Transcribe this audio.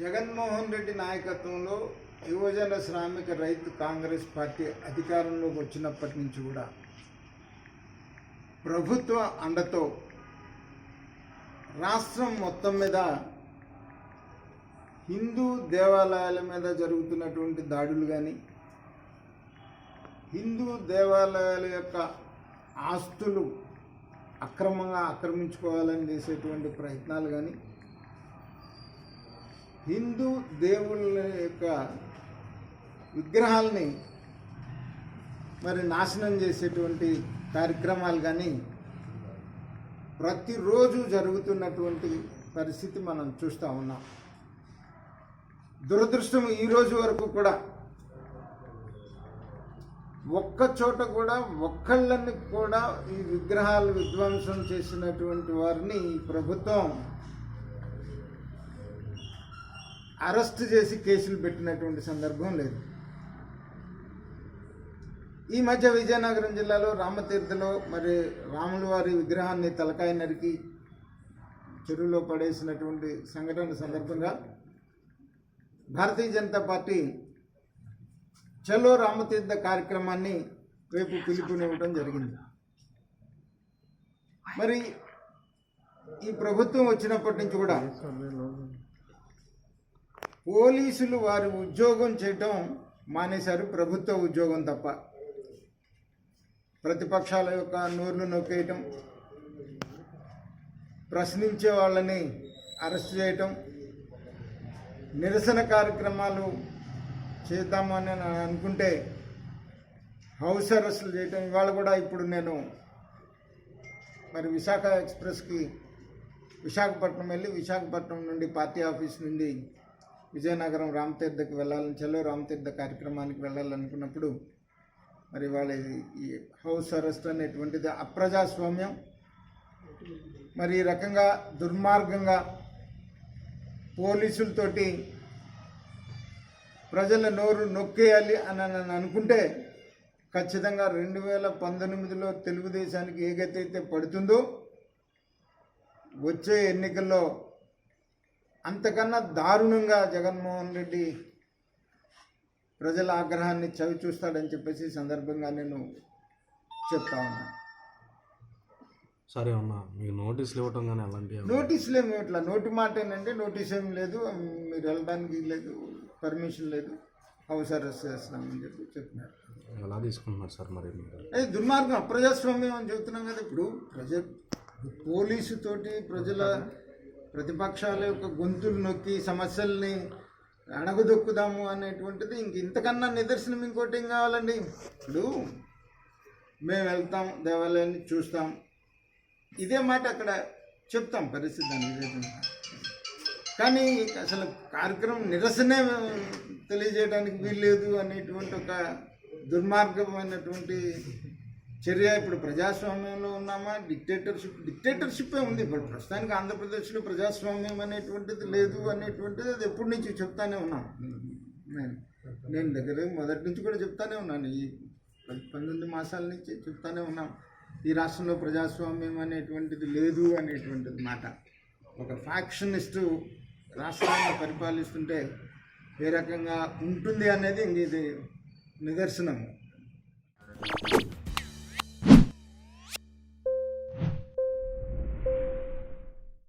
జగన్మోహన్ రెడ్డి నాయకత్వంలో యువజన శ్రామిక రైతు కాంగ్రెస్ పార్టీ అధికారంలోకి వచ్చినప్పటి నుంచి కూడా ప్రభుత్వ అండతో రాష్ట్రం మొత్తం మీద హిందూ దేవాలయాల మీద జరుగుతున్నటువంటి దాడులు కానీ, హిందూ దేవాలయాల యొక్క ఆస్తులు అక్రమంగా ఆక్రమించుకోవాలని చేసేటువంటి ప్రయత్నాలు కానీ, హిందూ దేవుళ్ళ యొక్క విగ్రహాలని నాశనం చేసేటువంటి కార్యక్రమాలు కానీ ప్రతిరోజు జరుగుతున్నటువంటి పరిస్థితి మనం చూస్తూ ఉన్నాం. దురదృష్టం ఈరోజు వరకు కూడా ఒక్క చోట కూడా ఒక్కళ్ళని కూడా ఈ విగ్రహాలు విధ్వంసం చేసినటువంటి వారిని ఈ ప్రభుత్వం అరెస్ట్ చేసి కేసులు పెట్టినటువంటి సందర్భం లేదు. ఈ మధ్య విజయనగరం జిల్లాలో రామతీర్థలో రాముల వారి విగ్రహాన్ని తలకాయ నరికి చెరువులో పడేసినటువంటి సంఘటన సందర్భంగా భారతీయ జనతా పార్టీ చలో రామతీర్థ కార్యక్రమాన్ని రేపు పిలుపునివ్వడం జరిగింది. ఈ ప్రభుత్వం వచ్చినప్పటి నుంచి కూడా పోలీసులు వారి ఉద్యోగం చేయటం మానేశారు. ప్రభుత్వ ఉద్యోగం తప్ప ప్రతిపక్షాల యొక్క నోర్లు నొక్కేయటం, ప్రశ్నించే వాళ్ళని అరెస్ట్ చేయటం, నిరసన కార్యక్రమాలు చేద్దామని అనుకుంటే హౌస్ అరెస్టులు చేయటం. ఇవాళ కూడా ఇప్పుడు నేను విశాఖ ఎక్స్ప్రెస్కి విశాఖపట్నం వెళ్ళి విశాఖపట్నం నుండి పార్టీ ఆఫీస్ నుండి విజయనగరం రామతీర్థకి వెళ్ళాలని, చలో రామతీర్థ కార్యక్రమానికి వెళ్ళాలనుకున్నప్పుడు వాళ్ళ ఈ హౌస్ అరెస్ట్ అనేటువంటిది అప్రజాస్వామ్యం, ఈ రకంగా దుర్మార్గంగా పోలీసులతోటి ప్రజల నోరు నొక్కేయాలి అని అనుకుంటే ఖచ్చితంగా 2019లో తెలుగుదేశానికి ఏ గతి అయితే పడుతుందో వచ్చే ఎన్నికల్లో అంతకన్నా దారుణంగా జగన్మోహన్ రెడ్డి ప్రజల ఆగ్రహాన్ని చవి చూస్తాడని చెప్పేసి సందర్భంగా నేను చెప్తా ఉన్నాను. సరే అన్నా, మీకు నోటీసులు ఇవ్వటం కానీ అలాంటి నోటీసులు ఏమి ఇట్లా నోటి మాట ఏంటంటే నోటీస్ ఏమి లేదు, మీరు వెళ్ళడానికి లేదు, పర్మిషన్ లేదు, హౌస్ అరెస్ట్ చేస్తున్నామని చెప్పినారు. ఎలా తీసుకుంటున్నారు సార్? అది దుర్మార్గం, అప్రజాస్వామ్యం అని చెబుతున్నాం కదా. ఇప్పుడు పోలీసుతోటి ప్రజల ప్రతిపక్షాల యొక్క గొంతులు నొక్కి సమస్యల్ని అణగదొక్కుదాము అనేటువంటిది ఇంతకన్నా నిదర్శనం ఇంకోటి ఏం కావాలండి? ఇప్పుడు మేము వెళ్తాం, దేవాలయాన్ని చూస్తాం, ఇదే మాట అక్కడ చెప్తాం, పరిస్థితి దాన్ని. కానీ అసలు కార్యక్రమం నిరసనే తెలియజేయడానికి వీల్లేదు అనేటువంటి ఒక దుర్మార్గమైనటువంటి చర్య. ఇప్పుడు ప్రజాస్వామ్యంలో ఉన్నామా? డిక్టేటర్షిప్పే ఉంది. ఇప్పుడు ప్రస్తుతానికి ఆంధ్రప్రదేశ్లో ప్రజాస్వామ్యం అనేటువంటిది లేదు అనేటువంటిది అది ఎప్పటి నుంచి చెప్తానే ఉన్నాం. నేను దగ్గర మొదటి నుంచి కూడా చెప్తానే ఉన్నాను, ఈ 19 మాసాల నుంచి చెప్తానే ఉన్నాం. ఈ రాష్ట్రంలో ప్రజాస్వామ్యం అనేటువంటిది లేదు అనేటువంటిది మాట. ఒక ఫ్యాక్షనిస్టు రాష్ట్రాన్ని పరిపాలిస్తుంటే ఏ రకంగా ఉంటుంది అనేది ఇది నిదర్శనం.